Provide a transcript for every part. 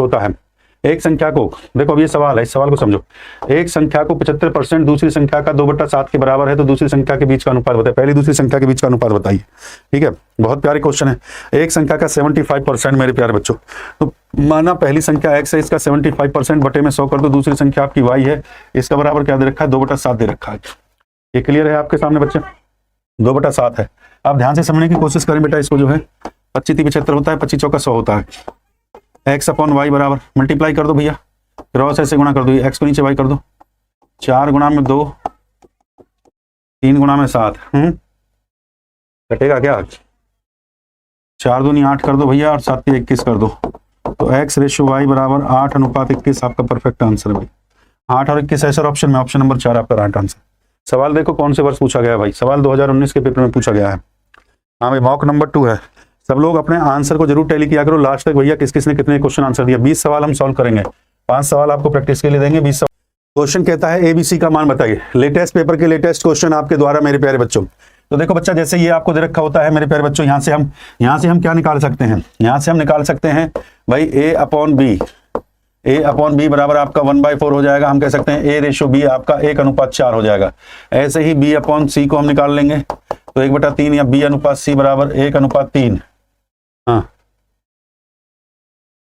होता है। एक संख्या को, देखो अब ये सवाल है, इस सवाल को समझो। एक संख्या को 75% दूसरी संख्या का 2/7 के बराबर है तो दूसरी संख्या के बीच का अनुपात बताइए। पहली दूसरी संख्या के बीच का अनुपात बताइए। ठीक है, बहुत प्यारे क्वेश्चन है। एक संख्या का 75% मेरे प्यारे बच्चों, तो माना पहली संख्या x है, इसका 75% बटे में 100 कर दो। दूसरी संख्या आपकी y है, इसका बराबर क्या दे रखा है? 2/7 दे रखा है। ये क्लियर है आपके सामने बच्चे? 2/7 है। आप ध्यान से समझने की कोशिश करें बेटा इसको। जो है 25 × 75 होता है, 25 × 4 = 100 होता है। x/y बराबर मल्टीप्लाई कर दो भैया, क्रॉस ऐसे गुणा कर दो, x को नीचे y कर दो। 4 × 2 3 × 7 कटेगा क्या? 4 दूनी 8 कर दो भैया और 7 × 21 कर दो। तो x/y बराबर 8:21 आपका परफेक्ट आंसर है भाई। 8 और 21 ऐसा ऑप्शन में, ऑप्शन नंबर 4 आपका राइट आंसर। सवाल देखो कौन से वर्ष पूछा गया है भाई। सवाल 2019 के पेपर में पूछा गया है। हाँ भाई, मॉक नंबर 2 है। सब लोग अपने आंसर को जरूर टैली किया करो लास्ट तक भैया, किस किसने कितने क्वेश्चन आंसर दिया। 20 सवाल हम सॉल्व करेंगे, 5 सवाल आपको प्रैक्टिस के लिए देंगे। 20 सवाल। क्वेश्चन कहता है ABC का मान बताइए। लेटेस्ट पेपर के लेटेस्ट क्वेश्चन आपके द्वारा मेरे प्यारे बच्चों। तो देखो बच्चा, जैसे ये आपको दे रखा होता है मेरे प्यारे बच्चों, यहाँ से हम क्या निकाल सकते हैं? यहाँ से हम निकाल सकते हैं भाई A/B बराबर आपका 1/4 हो जाएगा। हम कह सकते हैं A/B आपका 1:4 हो जाएगा। ऐसे ही B/C को हम निकाल लेंगे तो 1/3 या B/C बराबर 1:3। हाँ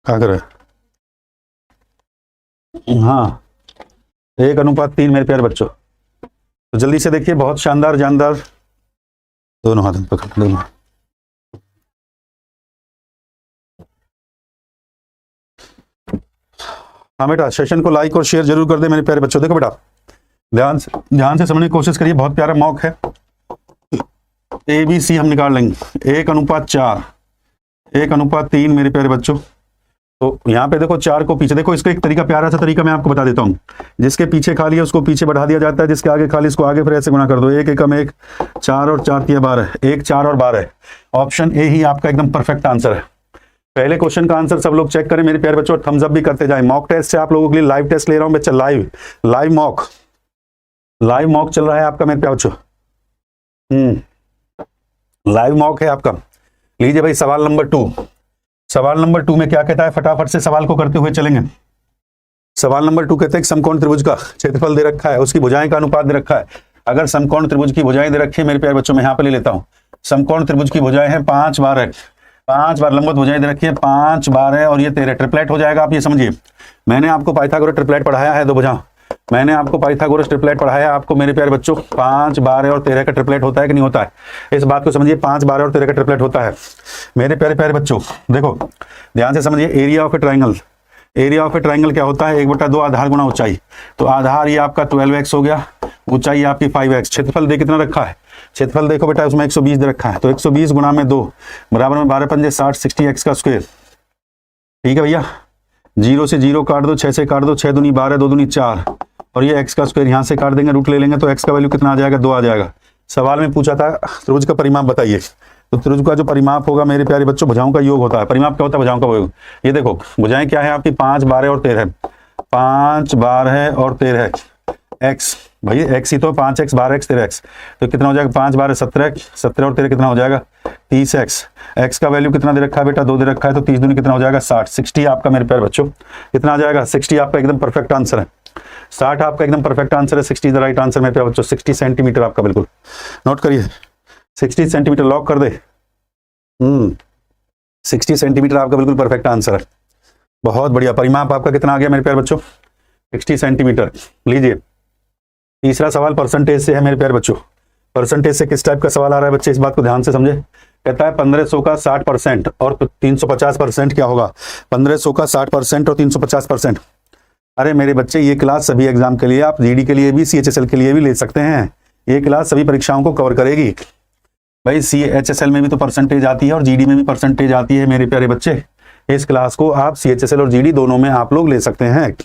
क्या करे? हाँ 1:3 मेरे प्यारे बच्चों। तो जल्दी से देखिए, बहुत शानदार जानदार। दोनों हाथ में पकड़, दोनों। हाँ बेटा, सेशन को लाइक और शेयर जरूर कर दे मेरे प्यारे बच्चों। देखो बेटा, ध्यान से समझने की कोशिश करिए, बहुत प्यारा मॉक है। ABC हम निकाल लेंगे 1:4, 1:3 मेरे प्यारे बच्चों। तो यहाँ पे देखो 4 को पीछे देखो, इसका एक तरीका, प्यारा सा तरीका मैं आपको बता देता हूँ। जिसके पीछे खाली है उसको पीछे बढ़ा दिया जाता है, जिसके आगे खाली इसको आगे, फिर ऐसे गुणा कर दो। 1 एकम 1, 4 और 4 × 12, 1 4 और 12। ऑप्शन ए ही आपका एकदम परफेक्ट आंसर है। पहले क्वेश्चन का आंसर सब लोग चेक करें मेरे प्यारे बच्चों, थम्स अप भी करते जाएं। मॉक टेस्ट से आप लोगों के लिए लाइव टेस्ट ले रहा हूं बच्चा, लाइव मॉक चल रहा है आपका मेरे प्यारे बच्चों। लाइव मॉक है आपका। लीजिए भाई, सवाल नंबर 2। सवाल नंबर 2 में क्या कहता है, फटाफट से सवाल को करते हुए चलेंगे। सवाल नंबर 2 कहते हैं समकोण त्रिभुज का क्षेत्रफल दे रखा है, उसकी भुजाएं का अनुपात दे रखा है। अगर समकोण त्रिभुज की भुजाएं दे रखी है मेरे प्यारे बच्चों, मैं यहाँ पे ले लेता हूँ। समकोण त्रिभुज की भुजाएं हैं 5 बार है, 5 बार लंबवत भुजाएं दे रखी है, 5 बार है और ये 13 ट्रिपलेट हो जाएगा। आप ये समझिए, मैंने आपको पाइथागोरस ट्रिपलेट पढ़ाया है, दो भुजा। मैंने आपको पाइथागोरस ट्रिपलेट पढ़ाया आपको मेरे प्यारे बच्चों। 5 12 और 13 का ट्रिपलेट होता है कि नहीं होता है? इस बात को समझिए, 5 12 और 13 का ट्रिपलेट होता है मेरे प्यारे प्यारे बच्चों। देखो ध्यान से समझिए, area of A triangle, area of A triangle क्या होता है? 1/2 आधार गुणा ऊंचाई। तो आधार ये आपका 12x हो गया, ऊंचाई आपकी 5x। क्षेत्रफल दे कितना रखा है? क्षेत्रफल देखो बेटा, उसमें 120 दे रखा है, तो 120 गुणा में 2 बराबर में 12 पंजे 60, 60x का स्क्वायर। ठीक है भैया, 0 से 0 काट दो, 6 से काट दो, 6 दूनी 12, 2 दूनी 4 और ये x का स्क्वायर यहाँ से काट देंगे, रूट ले लेंगे तो x का वैल्यू कितना आ जाएगा? 2 आ जाएगा। सवाल में पूछा था त्रिभुज का परिमाप बताइए। तो त्रिभुज का जो परिमाप होगा मेरे प्यारे बच्चों, भुजाओं का योग होता है। परिमाप क्या होता है? भुजाओं का योग। ये देखो भुजाएं क्या है आपकी? 5 12 और 13, 5 12 और 13 x। भैया x ही तो 5x 12x 13x, तो कितना हो जाएगा? 5 12 17x, 17 और 13 कितना हो जाएगा? 30x। x का वैल्यू कितना दे रखा है बेटा? 2 दे रखा है, तो 30 दूनी कितना हो जाएगा? 60। 60 आपका मेरे प्यारे बच्चों कितना आ जाएगा? 60 आपका एकदम परफेक्ट आंसर है। 60 आपका एकदम परफेक्ट आंसर है। 60 इज द राइट आंसर मेरे प्यारे बच्चों। 60 सेंटीमीटर आपका, बिल्कुल नोट करिए, 60 सेंटीमीटर लॉक कर दे। 60 सेंटीमीटर आपका बिल्कुल परफेक्ट आंसर है। बहुत बढ़िया। परिमाप आपका कितना आ गया मेरे प्यारे बच्चों? 60 सेंटीमीटर। लीजिए तीसरा सवाल परसेंटेज से है मेरे प्यारे बच्चों। परसेंटेज से किस टाइप का सवाल आ रहा है बच्चे, इस बात को ध्यान से समझे। कहता है 1500 का 60% और 350% क्या होगा? 1500 का 60% और 350%। अरे मेरे बच्चे, ये क्लास सभी एग्जाम के लिए, आप जीडी के लिए भी, CHSL के लिए भी ले सकते हैं। ये क्लास सभी परीक्षाओं को कवर करेगी भाई। CHSL में भी तो परसेंटेज आती है और जीडी में भी परसेंटेज आती है मेरे प्यारे बच्चे। इस क्लास को आप CHSL और जीडी दोनों में आप लोग ले सकते हैं।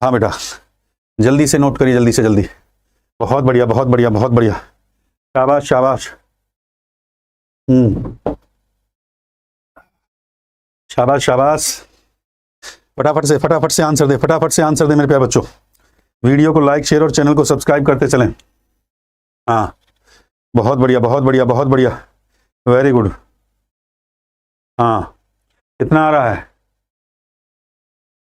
हाँ बेटा, जल्दी से नोट करिए, जल्दी से जल्दी। बहुत बढ़िया, बहुत बढ़िया, बहुत बढ़िया, शाबाश शाबाश। शाबाश शाबाश। फटाफट से आंसर दे, फटाफट से आंसर दे मेरे प्यारे बच्चों। वीडियो को लाइक शेयर और चैनल को सब्सक्राइब करते चलें। हाँ बहुत बढ़िया, बहुत बढ़िया, बहुत बढ़िया, वेरी गुड। हाँ कितना आ रहा है?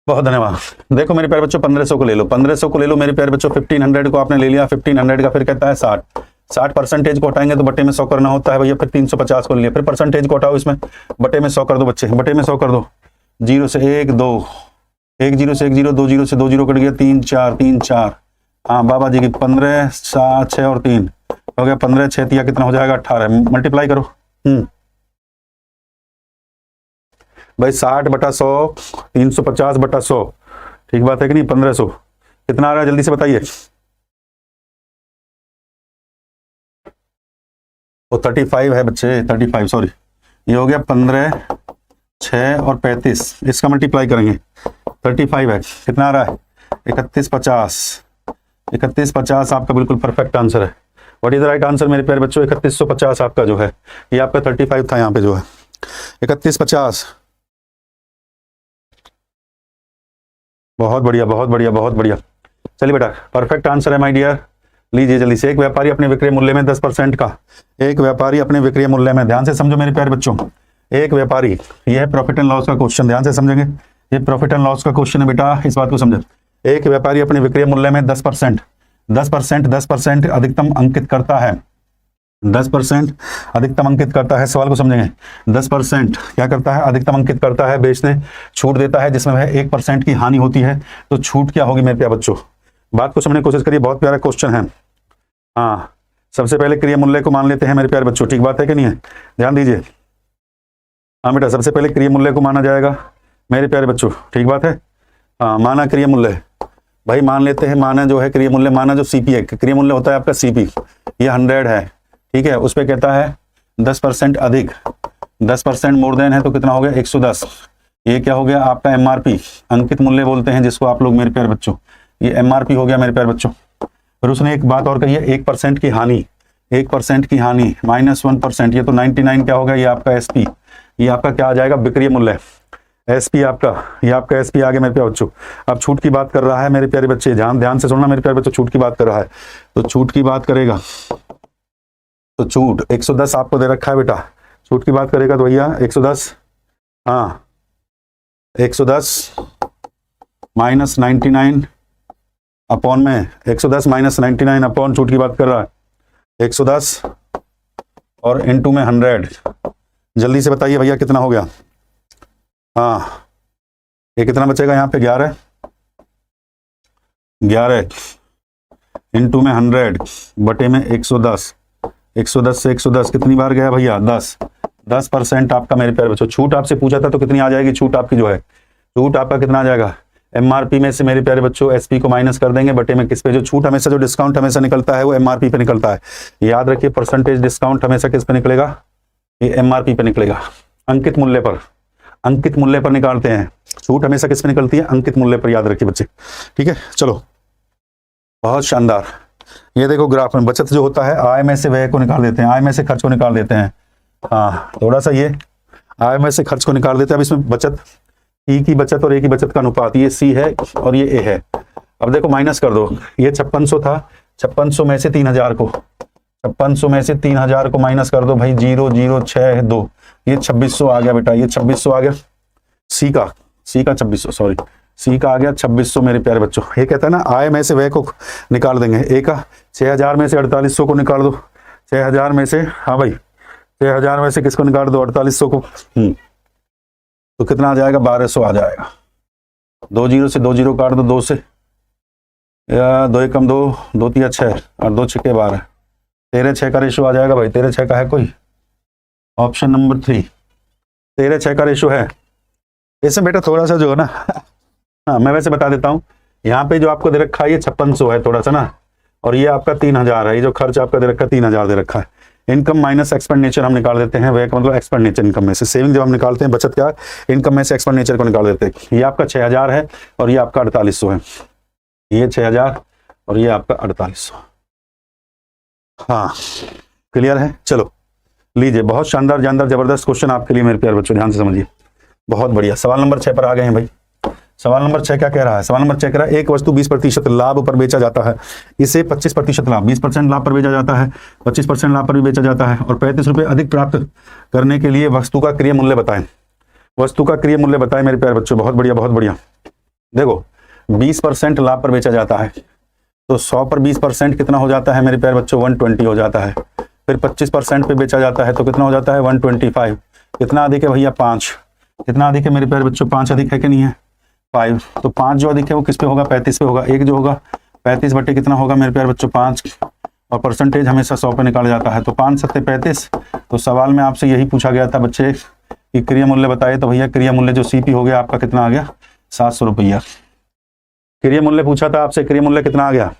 बहुत धन्यवाद। देखो मेरे प्यारे बच्चों 1500 को ले लो, 1500 को ले लो मेरे प्यारे बच्चों। 1500 को आपने ले लिया, 1500 का फिर कहता है 60 परसेंटेज को हटाएंगे तो बटे में 100 करना होता है भैया। फिर 350 को ले लिया, फिर परसेंटेज को हटाओ, इसमें बटे में 100 कर दो बच्चे, बटे में 100 कर दो। 0 से 1 2, 1 0 से 1 0, 2 0 से 2 0 कट गया, 3 4 3 4। हाँ बाबा जी की 15 7 6 और 3 हो गया 15 6 तिया कितना हो जाएगा 18। मल्टीप्लाई करो। भाई 60 बटा 100, 350 बटा 100, ठीक बात है कि नहीं। 1500 कितना आ रहा है जल्दी से बताइए। वो 35 है बच्चे, 35 सॉरी, ये हो गया 15 6 और 35, इसका मल्टीप्लाई करेंगे। 35 है, कितना आ रहा है 3150। 3150 आपका बिल्कुल परफेक्ट आंसर है। What is the right answer मेरे प्यारे बच्चों? 3150 आपका जो है, ये आपका 35 था यहाँ पे जो है 3150। बहुत बढ़िया बहुत बढ़िया बहुत बढ़िया। चलिए बेटा परफेक्ट आंसर है माय डियर। लीजिए जल्दी से। एक व्यापारी अपने विक्रय मूल्य में 10% का, एक व्यापारी अपने विक्रय मूल्य में, ध्यान से समझो मेरे प्यारे बच्चों, एक व्यापारी, यह है प्रॉफिट एंड लॉस का क्वेश्चन, ध्यान से समझेंगे, ये प्रॉफिट एंड लॉस का क्वेश्चन है बेटा, इस बात को समझे। एक व्यापारी अपने विक्रय मूल्य में 10% अधिकतम अंकित करता है, 10% अधिकतम अंकित करता है। सवाल को समझेंगे। 10% क्या करता है? अधिकतम अंकित करता है, बेचने छूट देता है जिसमें वह 1% की हानि होती है, तो छूट क्या होगी मेरे प्यारे बच्चों? बात को समझने की कोशिश करिए, बहुत प्यारा क्वेश्चन है। हाँ सबसे पहले क्रिया मूल्य को मान लेते हैं मेरे प्यारे बच्चों, ठीक बात है कि नहीं है? ध्यान दीजिए। हाँ बेटा सबसे पहले क्रिया मूल्य को माना जाएगा मेरे प्यारे बच्चों, ठीक बात है। हाँ माना क्रिया मूल्य, भाई मान लेते हैं, माना जो है क्रिया मूल्य, माना जो सीपी है, क्रिया मूल्य होता है आपका सीपी, ये 100 है, ठीक है। उस पर कहता है 10% अधिक, 10% मोर देन है तो कितना हो गया 110। ये क्या हो गया आपका एमआरपी, अंकित मूल्य बोलते हैं जिसको आप लोग मेरे प्यारे बच्चों, ये एमआरपी हो गया मेरे प्यारे बच्चों। फिर उसने एक बात और कही है, 1% की हानि, 1% की हानि -1%, ये तो 99 क्या होगा, ये आपका एसपी, ये आपका क्या आ जाएगा विक्रय मूल्य, एसपी आपका, ये आपका एसपी आ गया मेरे प्यारे बच्चों। अब छूट की बात कर रहा है मेरे प्यारे बच्चे, ध्यान से सुनना मेरे प्यारे बच्चों, छूट की बात कर रहा है, तो छूट की बात करेगा तो छूट 110 आपको दे रखा है बेटा, छूट की बात करेगा तो भैया 110, हाँ 110 -99 अपॉन में 110 -99 अपॉन छूट की बात कर रहा है 110 और इनटू में 100। जल्दी से बताइए भैया कितना हो गया। हाँ ये कितना बचेगा यहाँ पे 11 इनटू में 100 बटे में 110, 110 से 110 कितनी बार गया भैया 10% आपका मेरे प्यारे बच्चों। छूट आपसे पूछा था तो कितनी आ जाएगी छूट आपकी जो है, छूट आपका कितना आ जाएगा, एमआरपी में से मेरे प्यारे बच्चों एसपी को माइनस कर देंगे बटे में किस पे, जो छूट हमेशा, जो डिस्काउंट हमेशा निकलता है वो एमआरपी पे निकलता है, याद रखिए। परसेंटेज डिस्काउंट हमेशा किस पे निकलेगा, ये एमआरपी पे निकलेगा, अंकित मूल्य पर, अंकित मूल्य पर निकालते हैं। छूट हमेशा किस पे निकलती है, अंकित मूल्य पर, याद रखिए बच्चे, ठीक है। चलो बहुत शानदार। ये देखो ग्राफ में बचत जो होता है, आय में से व्यय को निकाल देते हैं, आय में से खर्च को निकाल देते हैं। हाँ थोड़ा सा ये आय में से खर्च को निकाल देते हैं। अब इसमें बचत, ई की बचत और ए की बचत का अनुपात, ये सी है और ये ए है। अब देखो माइनस कर दो, ये 5600 था, 5600 में से 3000 को, 5600 में से 3000 को माइनस कर दो भाई, 006 ये 2600 आ गया बेटा, ये 2600 आ गया। सी का 2600 सॉरी, सी का आ गया 2600 मेरे प्यारे बच्चों। ये कहता है ना आय में से व्यय को निकाल देंगे, ए का 6000 में से 4800 को निकाल दो, 6000 में से, हाँ भाई 6000 में से किसको निकाल दो 4800 को, तो कितना आ जाएगा 1200 आ जाएगा। 2 0 से 2 0 काट दो, 2 से, 2 एकम 2, 2 तिया 6 और 2 छक्के 12, 13/6 का रेशो आ जाएगा भाई। 13/6 का है कोई, ऑप्शन नंबर 3 13/6 का रेशो है। इसमें बेटा थोड़ा सा जो है ना हाँ मैं वैसे बता देता हूँ, यहाँ पे जो आपको दे रखा है ये 5600 है थोड़ा सा ना, और ये आपका 3000 है, ये जो खर्च आपका दे रखा है 3000 दे रखा है। इनकम माइनस एक्सपेंडिचर हम निकाल देते हैं, व्यय का मतलब एक्सपेंडिचर इनकम में से, सेविंग जब हम निकालते हैं बचत क्या इनकम में से एक्सपेंडिचर को निकाल देते हैं। ये आपका 6000 है और ये आपका 4800 है, ये 6000 और ये आपका 4800। हाँ क्लियर है। चलो लीजिए, बहुत शानदार जानदार जबरदस्त क्वेश्चन आपके लिए मेरे प्यारे बच्चों, ध्यान से समझिए, बहुत बढ़िया। सवाल नंबर 6 पर आ गए हैं भाई। सवाल नंबर 6 क्या कह रहा है? सवाल नंबर 6 कह रहा है एक वस्तु 20% लाभ पर बेचा जाता है, इसे 25% लाभ, 20% लाभ पर बेचा जाता है, 25% लाभ पर भी बेचा जाता है, और 35 रुपये अधिक प्राप्त करने के लिए वस्तु का क्रिय मूल्य बताएं। वस्तु का क्रिय मूल्य बताएं मेरे प्यारे बच्चों, बहुत बढ़िया बहुत बढ़िया। देखो 20% लाभ पर बेचा जाता है, तो 100 पर 20% कितना हो जाता है मेरे प्यारे बच्चों, 120 हो जाता है। फिर 25% पे बेचा जाता है तो कितना हो जाता है, 125। कितना अधिक है भैया, 5। कितना अधिक है मेरे प्यारे बच्चों, 5 अधिक है कि नहीं है, 5। तो 5 जो अधिक है वो किस पे होगा, 35 पे होगा। एक जो होगा 35 बटे कितना होगा मेरे प्यारे बच्चों, 5, और परसेंटेज हमेशा 100 पे निकाला जाता है, तो 5 सत्ते 35। तो सवाल में आपसे यही पूछा गया था बच्चे कि क्रिया मूल्य बताइए, तो भैया क्रिया मूल्य जो सीपी हो गया आपका कितना आ गया, 700 रुपया। क्रिया मूल्य पूछा था आपसे, क्रिया मूल्य कितना आ गया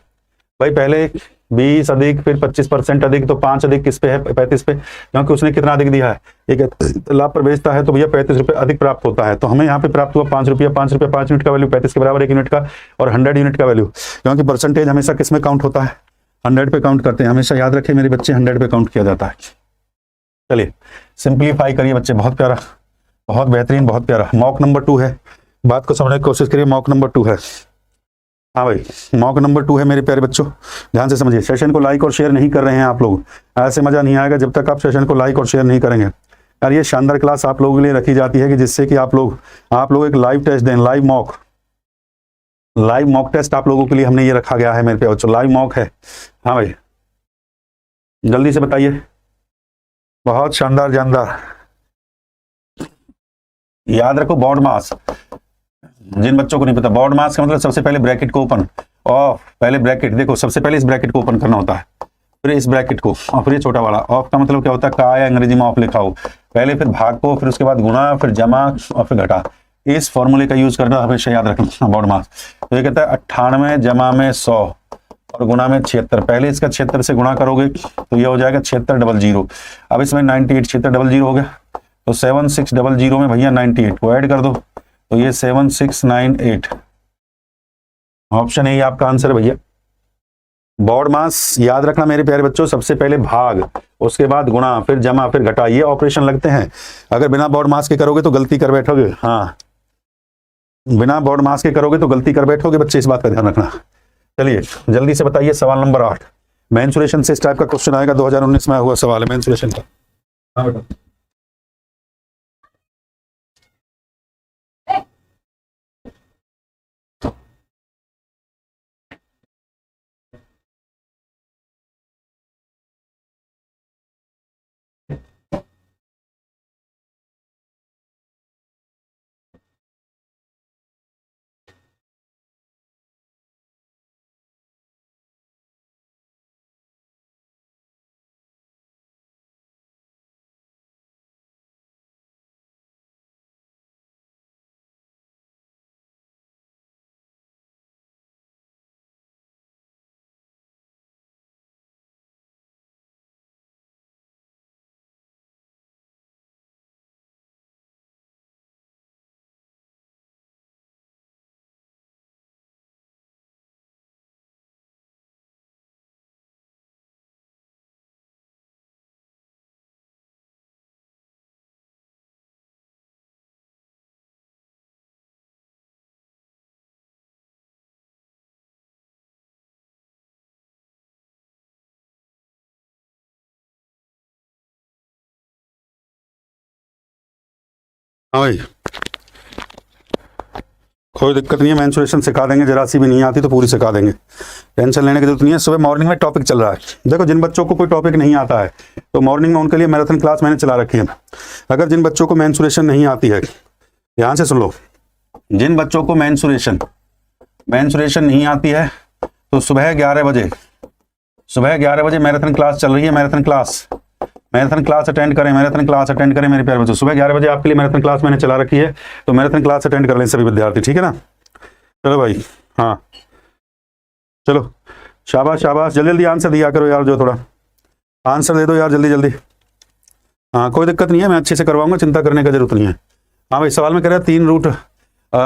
भाई, पहले 20 अधिक फिर 25% अधिक, तो 5 अधिक किस पे है, 35 पे, क्योंकि उसने कितना अधिक दिया है, एक लाभ पर बेचता है तो भैया 35 रुपये अधिक प्राप्त होता है। तो हमें यहाँ पे प्राप्त हुआ 5 रुपया, 5 रुपया 5 यूनिट का वैल्यू 35 के बराबर 1 यूनिट का, और 100 यूनिट का वैल्यू, क्योंकि परसेंटेज हमेशा किस में काउंट होता है, 100 पे काउंट करते हैं। हमेशा याद रखें मेरे बच्चे, 100 पे काउंट किया जाता है। चलिए सिंप्लीफाई करिए बच्चे, बहुत प्यारा, बहुत बेहतरीन, बहुत प्यारा। मॉक नंबर 2 है, बात को समझने की कोशिश करिए। मॉक नंबर 2 है, हाँ भाई मॉक नंबर 2 है मेरे प्यारे बच्चों, ध्यान से समझिए। सेशन को लाइक और शेयर नहीं कर रहे हैं आप लोग, ऐसे मजा नहीं आएगा जब तक आप सेशन को लाइक और शेयर नहीं करेंगे यार। ये शानदार क्लास आप लोगों के लिए रखी जाती है कि जिससे कि आप लोग एक लाइव टेस्ट दें, लाइव मॉक टेस्ट आप लोगों के लिए हमने ये रखा गया है मेरे प्यारे बच्चों, लाइव मॉक है। हाँ भाई जल्दी से बताइए, बहुत शानदार जानदार। याद रखो बॉड मास, जिन बच्चों को नहीं पता बॉड मास का मतलब सबसे पहले ब्रैकेट को ओपन ऑफ, पहले ब्रैकेट देखो, सबसे पहले इस ब्रैकेट को ओपन करना होता है, फिर इस ब्रैकेट को, और फिर ये छोटा वाला। ऑफ का मतलब क्या होता है, का या अंग्रेजी में ऑफ लिखा हो, पहले फिर भाग को, फिर उसके बाद गुणा, फिर जमा और फिर घटा। इस फॉर्मूले का यूज करना हमेशा याद रखना बॉड मास। तो ये कहता है 98 जमा में 100 और गुणा में 76। पहले इसका 76 से गुणा करोगे तो ये हो जाएगा 7600। अब इसमें 98, 7600 हो गया, तो 7600 में भैया 98 को ऐड कर दो, तो ये 7698। ऑप्शन ए आपका आंसर है भैया। बॉड मास याद रखना मेरे प्यारे बच्चों, सबसे पहले भाग, उसके बाद गुणा, फिर जमा, फिर घटा, ये ऑपरेशन लगते हैं। अगर बिना बॉड मास के करोगे तो गलती कर बैठोगे। हाँ बिना बॉड मास के करोगे तो गलती कर बैठोगे बच्चे, इस बात का ध्यान रखना। चलिए जल्दी से बताइए सवाल नंबर 8। मेंसुरेशन से इस टाइप का क्वेश्चन आएगा, 2019 में हुआ सवाल है मेंसुरेशन का। हाँ बेटा हाँ भाई कोई दिक्कत नहीं है, मेंसुरेशन सिखा देंगे, जरा सी भी नहीं आती तो पूरी सिखा देंगे, टेंशन लेने की जरूरत नहीं है। सुबह मॉर्निंग में टॉपिक चल रहा है, देखो जिन बच्चों को कोई टॉपिक नहीं आता है तो मॉर्निंग में उनके लिए मैराथन क्लास मैंने चला रखी है। अगर जिन बच्चों को मेंसुरेशन नहीं आती है, ध्यान से सुन लो, जिन बच्चों को मेंसुरेशन नहीं आती है तो सुबह 11 बजे मैराथन क्लास चल रही है। मैराथन क्लास अटेंड करें, मेरे प्यारे बच्चों। सुबह 11 बजे आपके लिए मैराथन क्लास मैंने चला रखी है, तो मैराथन क्लास अटेंड कर लें सभी विद्यार्थी, ठीक है ना। चलो भाई, हाँ चलो शाबाश, जल्दी आंसर दिया करो यार, जो थोड़ा आंसर दे दो यार जल्दी। हाँ कोई दिक्कत नहीं है, मैं अच्छे से करवाऊंगा, चिंता करने का जरूरत नहीं है। हाँ भाई सवाल में कह रहा है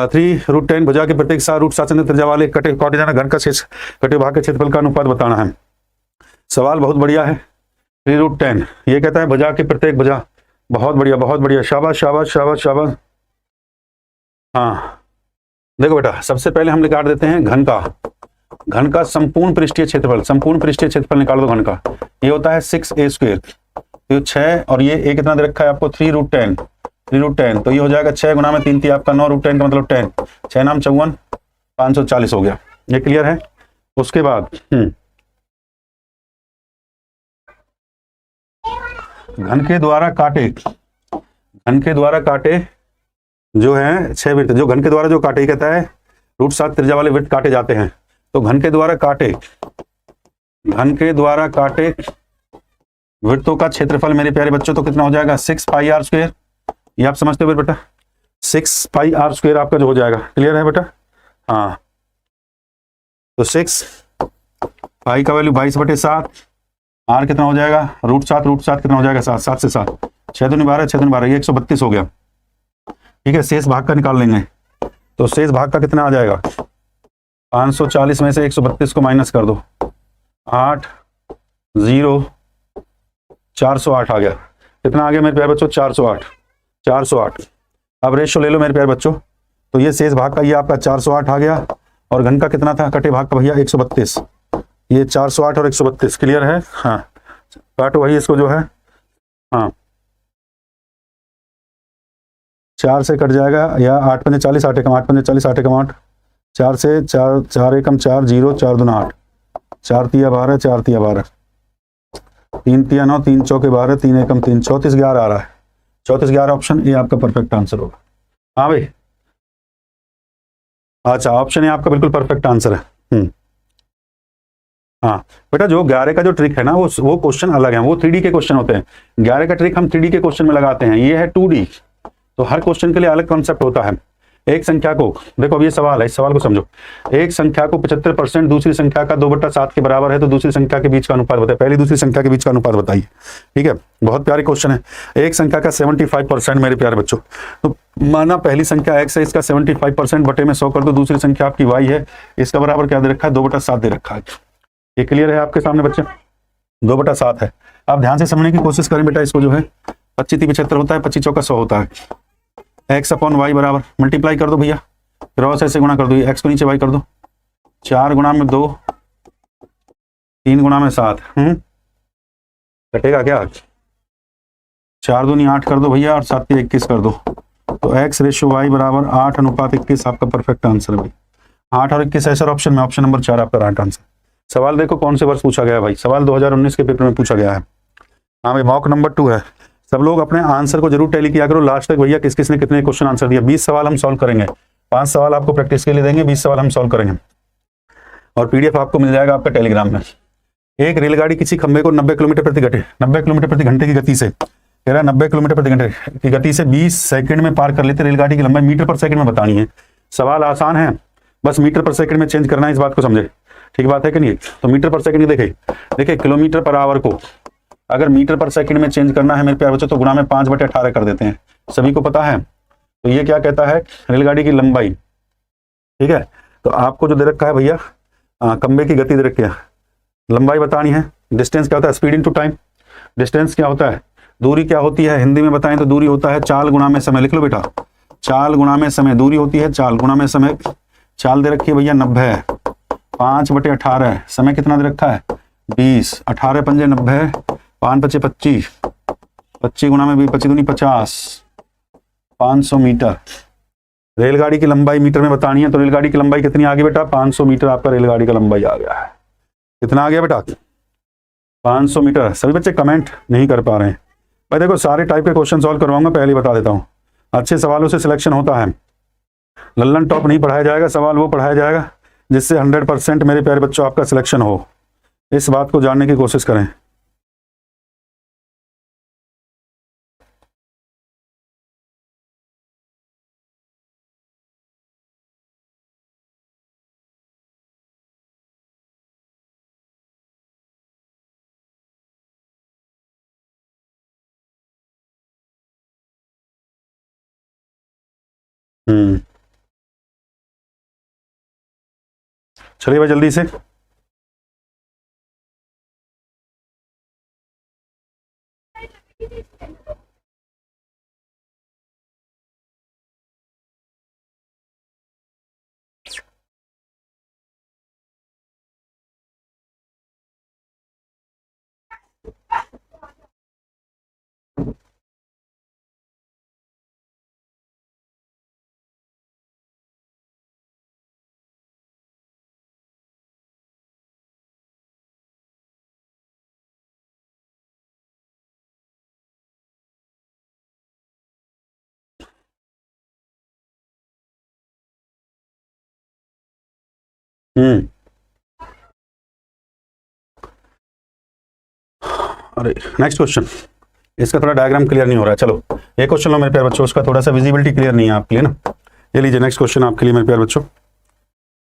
3√10 भुजा के प्रत्येक 7 रूट 7 त्रिज्या वाले कटे घन का शेष कटे भाग के क्षेत्रफल का अनुपात बताना है। सवाल बहुत बढ़िया है। 3√10 ये कहता है भुजा के प्रत्येक भुजा, बहुत बढ़िया, शाबाश। हाँ देखो बेटा, सबसे पहले हम निकाल देते हैं घन का संपूर्ण पृष्ठीय क्षेत्रफल निकाल दो घन का। ये होता है 6a², तो 6 और ये a कितना दे रखा है आपको 3√10, तो ये हो जाएगा 6 गुना में 3 आपका 9√10 का मतलब 10, 6 नाम 54, 540 हो गया, ये क्लियर है। उसके बाद घन के द्वारा काटे, घन के द्वारा काटे जो है 6 वृत्त, जो घन के द्वारा जो काटे कहता है √7 त्रिज्या वाले वृत्त काटे जाते हैं। तो घन के द्वारा काटे, घन के द्वारा काटे वृत्तों का क्षेत्रफल मेरे प्यारे बच्चों तो कितना हो जाएगा 6πr²। ये आप समझते हो बेटा, 6πr² आपका जो हो जाएगा, क्लियर है बेटा। हाँ, तो 6 पाई का वैल्यू 22/7, आर कितना हो जाएगा √7 कितना हो जाएगा 7, 7 से 7 6 दूनी 12, 6 दूनी 12, ये 132 हो गया। ठीक है, शेष भाग का निकाल लेंगे, तो शेष भाग का कितना आ जाएगा 540 में से 132 को माइनस कर दो, 8 0 408 आ गया। कितना आ गया मेरे प्यारे बच्चों 408। अब रेशो ले लो मेरे प्यारे बच्चों, तो ये शेष भाग का ये आपका 408 आ गया, और घन का कितना था कटे भाग का भैया 132, ये 408 और 132 क्लियर है। हाँ, काटो वही इसको जो है, हाँ 4 से कट जाएगा, या 8 पंजे 40, 8 एकम 8 पंजे 40, 8 एकम 8, 4 से 4, 4 एकम 4, 0 4 दूना 8, 4 तिया 12, 4 तिया 12, 3 तिया 9, 3 चौके 12, 3 एकम 3, 34 11 आ रहा है, 34 11 ऑप्शन ये आपका परफेक्ट आंसर होगा। हाँ भाई, अच्छा ऑप्शन ये आपका बिल्कुल परफेक्ट आंसर है। हाँ बेटा, जो 11 का जो ट्रिक है ना वो क्वेश्चन अलग है, वो 3D के क्वेश्चन होते हैं। 11 का ट्रिक हम 3D के क्वेश्चन में लगाते हैं, ये है 2D, तो हर क्वेश्चन के लिए अलग कॉन्सेप्ट होता है। एक संख्या को देखो, अब ये सवाल है, इस सवाल को समझो। एक संख्या को 75% दूसरी संख्या का 2/7 के बराबर है, तो दूसरी संख्या के बीच का अनुपात बताइए, पहली दूसरी संख्या के बीच का अनुपात बताइए। ठीक है, बहुत प्यारी क्वेश्चन है। एक संख्या का 75% मेरे प्यारे बच्चों, तो माना पहली संख्या x है, इसका 75% बटे में 100 कर दो, दूसरी संख्या आपकी y है, इसका बराबर क्या दे रखा है 2/7 दे रखा है। ये क्लियर है आपके सामने बच्चे, 2/7 है। आप ध्यान से समझने की कोशिश करें बेटा, इसको जो है 25 × 75 होता है, 25 चौका 100 होता है। x/y बराबर मल्टीप्लाई कर दो भैया, क्रॉस ऐसे गुणा कर दो, x को नीचे y कर दो, 4 गुणा में 2, 3 गुणा में 7, कटेगा क्या 4 दूनी 8 कर दो भैया, और 7 × 21 कर दो, तो x/y बराबर 8:21 आपका परफेक्ट आंसर है भाई। 8 और 21 ऐसा ऑप्शन में, ऑप्शन नंबर 4 आपका राइट आंसर। सवाल देखो कौन से वर्ष पूछा गया है भाई, सवाल 2019 के पेपर में पूछा गया है। हाँ भाई, मॉक नंबर 2 है। सब लोग अपने आंसर को जरूर टैली किया करो लास्ट तक भैया, किस किस ने कितने क्वेश्चन आंसर दिया। 20 सवाल हम सॉल्व करेंगे, 5 सवाल आपको प्रैक्टिस के लिए देंगे, 20 सवाल हम सॉल्व करेंगे, और पीडीएफ आपको मिल जाएगा आपका टेलीग्राम में। एक रेलगाड़ी किसी खंभे को 90 किलोमीटर प्रति घंटे की गति से, कह रहा है 90 किलोमीटर प्रति घंटे की गति से 20 सेकंड में पार कर लेते। रेलगाड़ी की लंबाई मीटर पर सेकंड में बतानी है। सवाल आसान है, बस मीटर पर सेकंड में चेंज करना है, इस बात को समझे। ठीक बात है कि नहीं। तो मीटर पर सेकंड देखिए किलोमीटर पर आवर को अगर मीटर पर सेकंड में चेंज करना है मेरे प्यारे बच्चों, तो गुणा में 5/18 कर देते हैं, सभी को पता है। तो ये क्या कहता है, रेलगाड़ी की लंबाई। ठीक है, तो आपको जो दे रखा है भैया खंबे की गति दे रखी है, लंबाई बतानी है। डिस्टेंस क्या होता है, स्पीड इनटू टाइम। डिस्टेंस क्या होता है, दूरी क्या होती है, हिंदी में बताएं तो दूरी होता है चाल गुणा में समय। लिख लो बेटा, चाल गुणा में समय, दूरी होती है चाल गुणा में समय। चाल दे रखी है भैया 90, 5/18, समय कितना दे रखा है 20, 18 पंजे 90, 5 × 25, 25 गुणा में 20, 25 दूनी 50, 500 मीटर। रेलगाड़ी की लंबाई मीटर में बतानी है, तो रेलगाड़ी की लंबाई कितनी आ गई बेटा 500 मीटर आपका रेलगाड़ी का लंबाई आ गया है। कितना आ गया बेटा 500 मीटर। सभी बच्चे कमेंट नहीं कर पा रहे हैं भाई। देखो सारे टाइप के क्वेश्चन सॉल्व करवाऊंगा, पहले बता देता हूँ। अच्छे सवालों से सिलेक्शन होता है, लल्लन टॉप नहीं पढ़ाया जाएगा, सवाल वो पढ़ाया जाएगा जिससे 100% मेरे प्यारे बच्चों आपका सिलेक्शन हो। इस बात को जानने की कोशिश करें। चलिए भाई जल्दी से। अरे नेक्स्ट क्वेश्चन, इसका थोड़ा डायग्राम क्लियर नहीं हो रहा है। चलो ये क्वेश्चन लो मेरे प्यारे बच्चों, उसका थोड़ा सा विजिबिलिटी क्लियर नहीं है आपके लिए ना। ये लीजिए नेक्स्ट क्वेश्चन आपके लिए मेरे प्यारे बच्चों।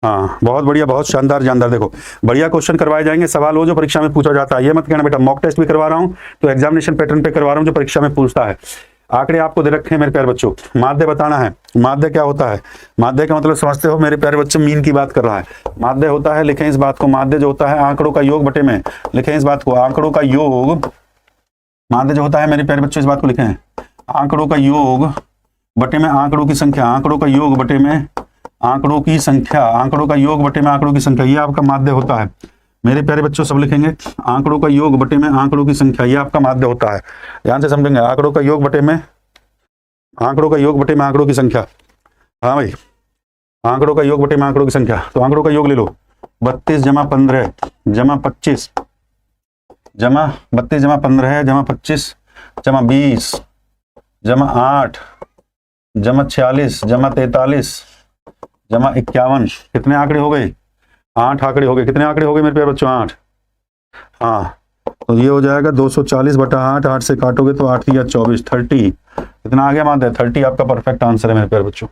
हाँ बहुत बढ़िया, बहुत शानदार जानदार। देखो बढ़िया क्वेश्चन करवाए जाएंगे, सवाल हो जो परीक्षा में पूछा जाता है। ये मत कहना बेटा मॉक टेस्ट भी करवा रहा हूँ तो एग्जामिनेशन पैटर्न पे करवा रहा हूँ जो परीक्षा में पूछता है। आंकड़े आपको दे रखे हैं मेरे प्यारे बच्चों, माध्य बताना है। माध्य क्या होता है? माध्य का मतलब समझते हो मेरे प्यारे बच्चों, मीन की बात कर रहा है। माध्य होता है, लिखें इस बात को, माध्य जो होता है आंकड़ों का योग बटे में, लिखें इस बात को, आंकड़ों का योग। माध्य जो होता है मेरे प्यारे बच्चों इस बात को लिखें, आंकड़ों का योग बटे में आंकड़ों की संख्या, आंकड़ों का योग बटे में आंकड़ों की संख्या, आंकड़ों का योग बटे में आंकड़ों की संख्या, ये आपका माध्य होता है मेरे प्यारे बच्चों। सब लिखेंगे आंकड़ों का योग बटे में आंकड़ों की संख्या, ये आपका माध्य होता है। ध्यान से समझेंगे, आंकड़ों का योग बटे में आंकड़ों का योग बटे में आंकड़ों की संख्या। हाँ भाई, आंकड़ों का योग बटे में आंकड़ों की संख्या। तो आंकड़ों का योग ले लो, 32 जमा 15 जमा 25 जमा 32 जमा 15 जमा 25 जमा 20 जमा 8 जमा 46 जमा 43 जमा 51। कितने आंकड़े हो गए? 8 आंकड़े हो गए। कितने आंकड़े हो गए मेरे प्यारे बच्चों? 8। हाँ तो ये हो जाएगा 240 बटा 8, 8 से काटोगे तो 8 या 24, 30। कितना आ गया माध्य? 30 आपका परफेक्ट आंसर है मेरे प्यारे बच्चों।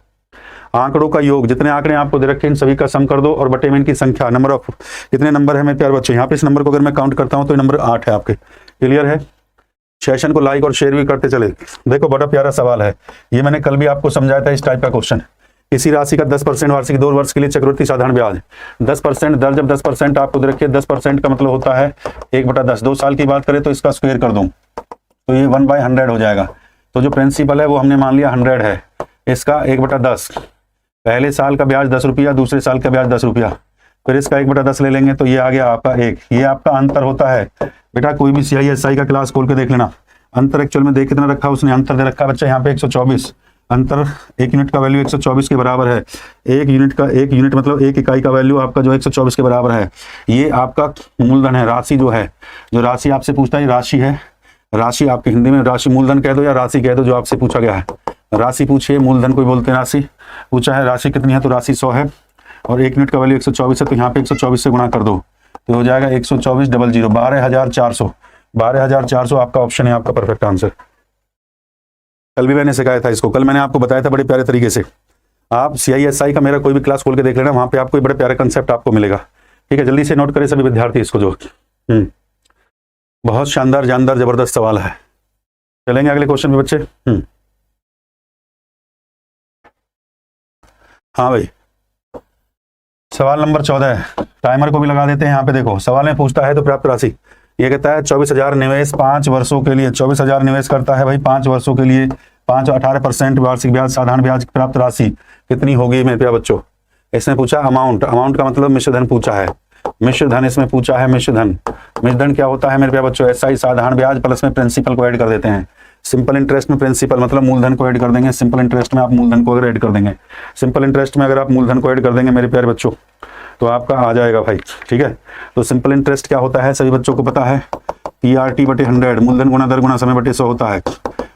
आंकड़ों का योग, जितने आंकड़े आपको दे रखे हैं इन सभी का सम कर दो और बटे में इनकी संख्या, नंबर ऑफ, कितने नंबर है मेरे प्यारे बच्चों? यहाँ पे इस नंबर को अगर मैं काउंट करता हूँ तो नंबर 8 है आपके। क्लियर है? सेशन को लाइक और शेयर भी करते चले। देखो बड़ा प्यारा सवाल है ये, मैंने कल भी आपको समझाया था इस टाइप का क्वेश्चन। किसी राशि का 10% वार्षिक 2 वर्ष के लिए चक्रवृद्धि साधारण ब्याज 10% दर, जब 10% आपको दे रखिए, 10% का मतलब होता है 1/10। 2 साल की बात करें तो इसका स्क्वायर कर दूं तो ये 1/100 हो जाएगा। तो जो प्रिंसिपल है वो हमने मान लिया 100 है, इसका 1/10। पहले साल का ब्याज 10 रुपया, दूसरे साल का ब्याज 10 रुपया, फिर इसका 1/10 ले लेंगे तो ये आ गया आपका 1। ये आपका अंतर होता है बेटा। कोई भी CISI का क्लास खोल के देख लेना, अंतर एक्चुअल में देख कितना रखा उसने, अंतर दे रखा बच्चा यहाँ पे 124। अंतर 1 यूनिट का वैल्यू 124 के बराबर है। 1 यूनिट मतलब 1 इकाई का वैल्यू आपका जो 124 के बराबर है। ये आपका मूलधन है, राशि जो है, जो राशि आपसे पूछता है राशि है। राशि आपके हिंदी में राशि मूलधन कह दो या राशि कह दो, जो आपसे पूछा गया है। राशि पूछिए, मूलधन कोई बोलते हैं, राशि पूछा है। राशि कितनी है? तो राशि 100 है और 1 यूनिट का वैल्यू 124 है, तो यहाँ पे 124 से गुणा कर दो तो हो जाएगा 124 00 12400। 12400 आपका ऑप्शन है, आपका परफेक्ट आंसर। कल भी मैंने सिखाया था इसको, कल मैंने आपको बताया था बड़े प्यारे तरीके से। आप CISI का मेरा कोई भी क्लास खोल के देख लेना, वहां पे आपको बड़े प्यारे कंसेप्ट आपको मिलेगा। ठीक है, जल्दी से नोट करें सभी विद्यार्थी इसको। जो बहुत शानदार जानदार जबरदस्त सवाल है। चलेंगे अगले क्वेश्चन पे बच्चे। हाँ भाई, सवाल नंबर 14 है। टाइमर को भी लगा देते हैं यहाँ पे। देखो सवाल में पूछता है तो प्राप्त राशि, ये कहता है 24,000 निवेश 5 वर्षों के लिए, 24,000 निवेश करता है भाई 5 वर्षों के लिए, 18% वार्षिक ब्याज, साधारण ब्याज, प्राप्त राशि कितनी होगी मेरे प्यारे बच्चों? इसने पूछा अमाउंट, अमाउंट का मतलब मिश्र धन पूछा है। मिश्र धन इसमें पूछा है, मिश्र धन। मिश्र धन क्या होता है मेरे प्यारे बच्चों? SI साधारण ब्याज प्लस में प्रिंसिपल को ऐड कर देते हैं। सिंपल इंटरेस्ट में प्रिंसिपल मतलब मूलधन को ऐड कर देंगे, सिंपल इंटरेस्ट में आप मूलधन को अगर ऐड कर देंगे, सिंपल इंटरेस्ट में अगर आप मूलधन को ऐड कर देंगे मेरे प्यारे बच्चों तो आपका आ जाएगा भाई। ठीक है, तो सिंपल इंटरेस्ट क्या होता है सभी बच्चों को पता है, PRT बटे 100, मूलधन गुणा दर गुणा समय बटे 100 होता है।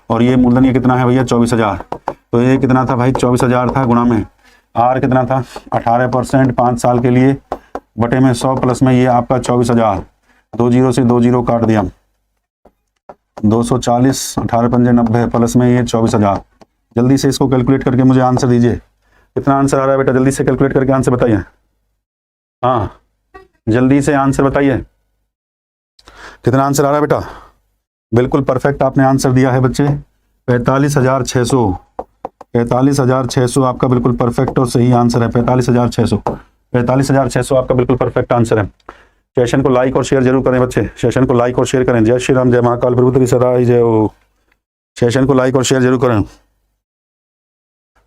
और ये मूलधन ये कितना है भैया? 24,000। तो ये कितना था भाई? 24,000 था, गुणा में R कितना था? 18% 5 साल के लिए, बटे में 100 प्लस में ये आपका 24,000। 2 जीरो से 2 जीरो काट दिया, 240, 18 पंजे 90 प्लस में ये 24,000। जल्दी से इसको कैलकुलेट करके मुझे आंसर दीजिए। कितना आंसर आ रहा है बेटा? जल्दी से कैलकुलेट करके आंसर बताइए। हाँ जल्दी से आंसर बताइए, कितना आंसर आ रहा है बेटा? बिल्कुल परफेक्ट आपने आंसर दिया है बच्चे, 45,600। 45,600 आपका बिल्कुल परफेक्ट और सही आंसर है। 45,600, 45,600 आपका बिल्कुल परफेक्ट आंसर है। सेशन को लाइक और शेयर जरूर करें बच्चे, सेशन को लाइक और शेयर करें। जय श्री राम, जय महाकाल, प्रभु तेरी सदा जय हो। सेशन को लाइक और शेयर जरूर करें।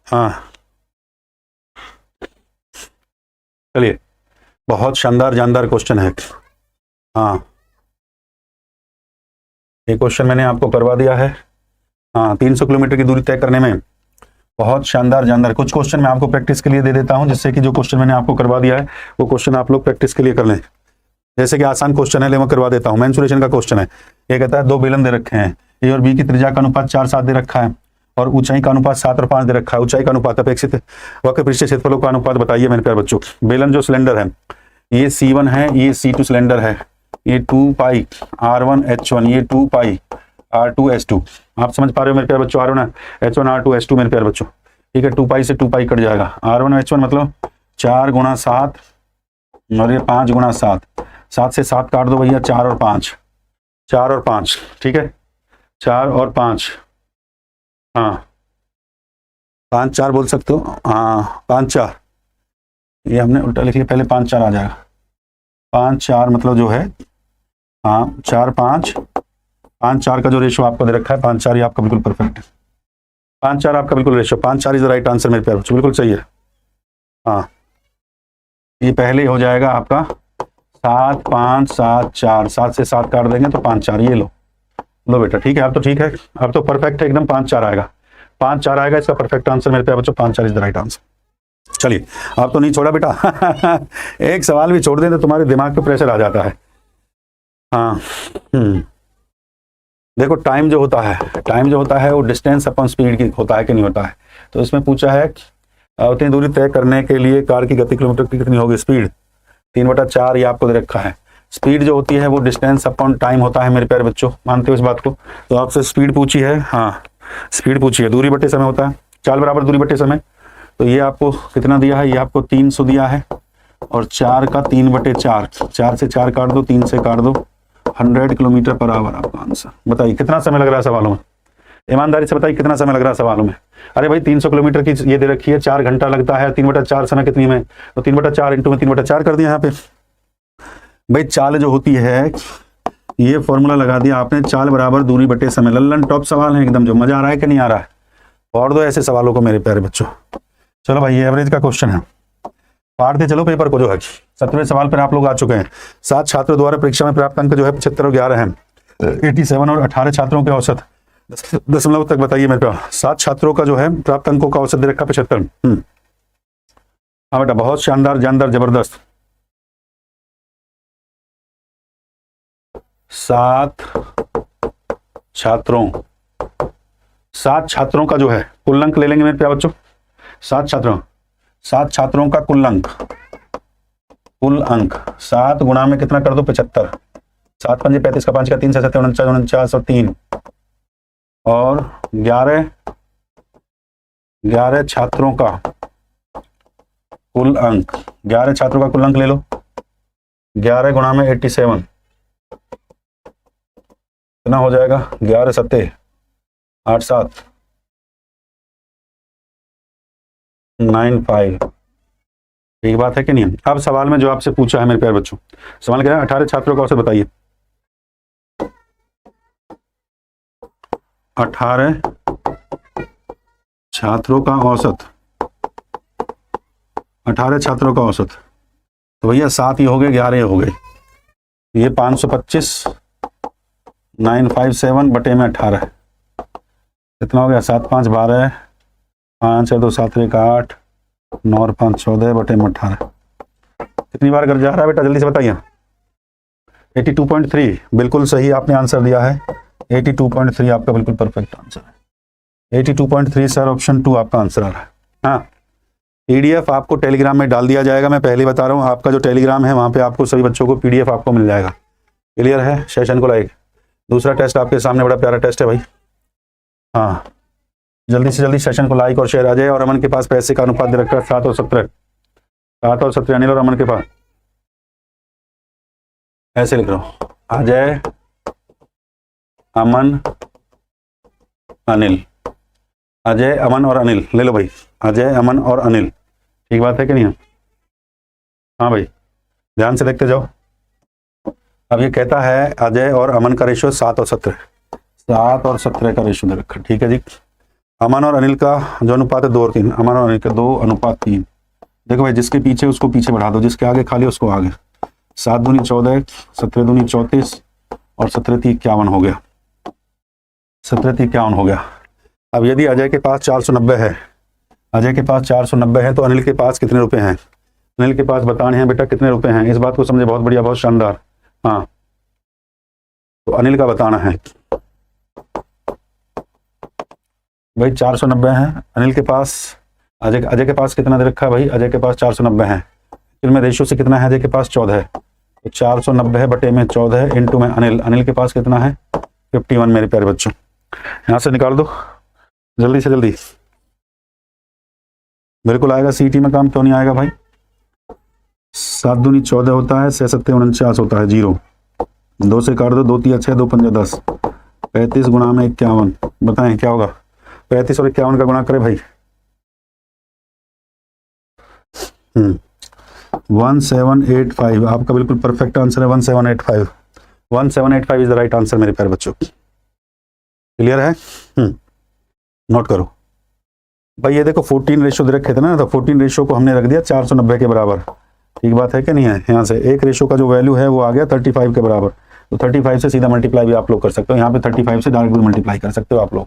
हाँ चलिए, बहुत शानदार जानदार क्वेश्चन है। हाँ ये क्वेश्चन मैंने आपको करवा दिया है। हाँ 300 किलोमीटर की दूरी तय करने में बहुत शानदार जानदार। कुछ क्वेश्चन मैं आपको प्रैक्टिस के लिए दे देता हूं, जिससे कि जो क्वेश्चन मैंने आपको करवा दिया है वो क्वेश्चन आप लोग प्रैक्टिस के लिए कर लें। जैसे कि आसान क्वेश्चन है, ले मैं करवा देता हूं। मेंसुरेशन का क्वेश्चन है। ये कहता है 2 बेलन दे रखे हैं, A और B की त्रिज्या का अनुपात 4:7 दे रखा है और ऊंचाई का अनुपात 7 और 5 दे रखा है। ऊंचाई का अनुपात अपेक्षित वक्र पृष्ठीय क्षेत्रफलों का अनुपात बताइए मेरे प्यारे बच्चों। बेलन जो सिलेंडर है ये C1 है, ये C2 सिलेंडर है, ये 2 पाई R1 H1, ये 2 पाई R2 H2। आप समझ पा रहे हो मेरे प्यारे बच्चों, R1 H1 R2 H2 मेरे प्यारे बच्चों, ठीक है। 2 पाई से 2 पाई कट जाएगा। R1 H1 मतलब 4 गुणा 7 और ये 5 गुणा 7, 7 से 7 काट दो भैया, 4 और 5, 4 और 5, ठीक है, 4 और 5, हाँ 5 4 बोल सकते हो, हाँ 5 4, ये हमने उल्टा लिख लिया, पहले 5 4 आ जाएगा। 5 4 मतलब जो है, हाँ 4 5, 5 4 का जो रेशो आपको दे रखा है 5 4, ये आपका बिल्कुल परफेक्ट है। 5 4 आपका बिल्कुल ratio, 5 4 is the right answer मेरे प्यारे बच्चों, बिल्कुल सही है। हाँ ये पहले हो जाएगा आपका 7 5 7 4, 7 से 7 काट देंगे तो 5 4, ये लो बेटा, ठीक है। अब तो ठीक है, अब तो परफेक्ट है एकदम, 5 4 आएगा, 5 4 आएगा इसका परफेक्ट आंसर मेरे प्यारे बच्चों, 5 4 इज द राइट आंसर। चलिए आप तो नहीं छोड़ा बेटा एक सवाल भी छोड़ दें तो तुम्हारे दिमाग पे प्रेशर आ जाता है। हाँ देखो टाइम जो होता है वो डिस्टेंस अपॉन स्पीड की होता है कि नहीं होता है। तो इसमें पूछा है उतनी दूरी तय करने के लिए कार की गति किलोमीटर की कितनी होगी, स्पीड 3/4 ये आपको दे रखा है। स्पीड जो होती है वो डिस्टेंस अपॉन टाइम होता है मेरे प्यारे बच्चों, मानते हो इस बात को। तो आपसे स्पीड पूछी है, हाँ स्पीड पूछी है, दूरी बटे समय होता है, चाल बराबर दूरी बटे समय। तो ये आपको कितना दिया है, ये आपको 300 दिया है, और 4 का 3/4, 4 से 4 काट दो, 3 से काट दो, 100 किलोमीटर पर आवर आपका आंसर। बताइए कितना समय लग रहा है सवालों में, ईमानदारी से बताइए कितना समय लग रहा है सवालों में। अरे भाई 300 किलोमीटर की ये दे रखी है, 4 घंटा लगता है, 3/4 समय कितनी में, तो 3/4 इंटू में 3/4 कर दिया यहाँ पे। भाई चाल जो होती है ये फॉर्मूला लगा दिया आपने, चाल बराबर दूरी बटे समय। लल्लन टॉप सवाल है एकदम, जो मजा आ रहा है कि नहीं आ रहा है, और दो ऐसे सवालों को मेरे प्यारे बच्चों। चलो भाई ये एवरेज का क्वेश्चन है, पढ़ते चलो पेपर को जो है। 17वें सवाल पर आप लोग आ चुके हैं। 7 छात्रों द्वारा परीक्षा में प्राप्त अंक जो है 75 और 11 है, 87 और 18 छात्रों के औसत दशमलव तक बताइए मेरे पास। 7 छात्रों का जो है प्राप्त अंकों का औसत दे रखा 75। हाँ बेटा बहुत शानदार, जानदार, जबरदस्त। 7 छात्रों का जो है कुल अंक ले लेंगे मेरे प्यारे बच्चों। 7 छात्रों का कुल अंक 7 गुणा में कितना कर दो 75, 7 5 35 का 5 का 3 से 7 49 49 और 3, और 11 छात्रों का कुल अंक, 11 छात्रों का कुल अंक ले लो, 11 गुणा में 87 कितना हो जाएगा, 11 7 8 7 95। ठीक बात है कि नहीं। अब सवाल में जो आपसे पूछा है मेरे प्यारे बच्चों, सवाल क्या है, 18 छात्रों का औसत बताइए। 18 छात्रों का औसत, 18 छात्रों का औसत, तो भैया 7 ये हो गए, 11 ये हो गए, ये 525 957 बटे में 18 कितना हो गया, 7 5 12, 5 है 2 7 1 8, 9 और 5 14 बटे में 18 कितनी बार कर जा रहा है बेटा, जल्दी से बताइए। 82.3 बिल्कुल सही आपने आंसर दिया है। 82.3 आपका बिल्कुल परफेक्ट आंसर है। 82.3 सर, ऑप्शन 2 आपका आंसर आ रहा है। हाँ पीडीएफ आपको टेलीग्राम में डाल दिया जाएगा, मैं पहले बता रहा हूँ, आपका जो टेलीग्राम है वहाँ पे आपको सभी बच्चों को पीडीएफ आपको मिल जाएगा। क्लियर है, सेशन को लाइक। दूसरा टेस्ट आपके सामने बड़ा प्यारा टेस्ट है भाई, हाँ जल्दी से जल्दी सेशन को लाइक और शेयर आ जाए। और अमन के पास पैसे का अनुपात दे रखा है 7 और 17, 7 और 17 अनिल और अमन के पास, ऐसे लिख रहा हूँ, अजय अमन अनिल, अजय अमन और अनिल ले लो भाई, अजय अमन और अनिल। ठीक बात है कि नहीं। हाँ भाई ध्यान से देखते जाओ। अब ये कहता है अजय और अमन का रेशो 7 और 17, 7 और 17 का रेशो दे रखा। ठीक है जी। अमन और अनिल का जो अनुपात है 2 और 3, अमन और अनिल का 2:3। देखो भाई जिसके पीछे उसको पीछे बढ़ा दो, जिसके आगे खाली उसको आगे। 7 दूनी 14, 17 दूनी 34 और 17 3 51 हो गया, 17 3 51 हो गया। अब यदि अजय के पास 490 है, अजय के पास 490 है, तो अनिल के पास कितने रुपए हैं, अनिल के पास बताने हैं बेटा कितने रुपए हैं। इस बात को समझे, बहुत बढ़िया, बहुत शानदार। हाँ तो अनिल का बताना है, भाई 490 है अनिल के पास, अजय के पास कितना दे रखा है भाई, अजय के पास 490 है, फिर में रेशियो से कितना है, अजय के पास 14 है, तो 490 बटे में 14 है इंटू में अनिल के पास कितना है 51 मेरे प्यारे बच्चों। यहाँ से निकाल दो जल्दी से जल्दी, बिल्कुल आएगा सीटी में काम, क्यों नहीं आएगा भाई। 7 दूनी 14 होता है, 6 सत्ते 49 होता है, 0 2 से काट दो, 2 3 6 2 5 10, 35 गुणा में 51, बताएं क्या होगा, 35 और 51 का गुणा करे भाई 1785, आपका बिल्कुल परफेक्ट आंसर है 1785, 1785 इज द राइट आंसर मेरे प्यारे बच्चों। क्लियर है, नोट करो भाई। ये देखो 14 रेशियो दे रखे थे ना, तो 14 रेशियो को हमने रख दिया 490 के बराबर, ठीक बात है कि नहीं है। यहाँ से एक रेशियो का जो वैल्यू है वो आ गया 35 के बराबर, तो 35 से सीधा मल्टीप्लाई भी आप लोग कर सकते हो, यहाँ पे 35 से डायरेक्ट भी मल्टीप्लाई कर सकते हो आप लोग।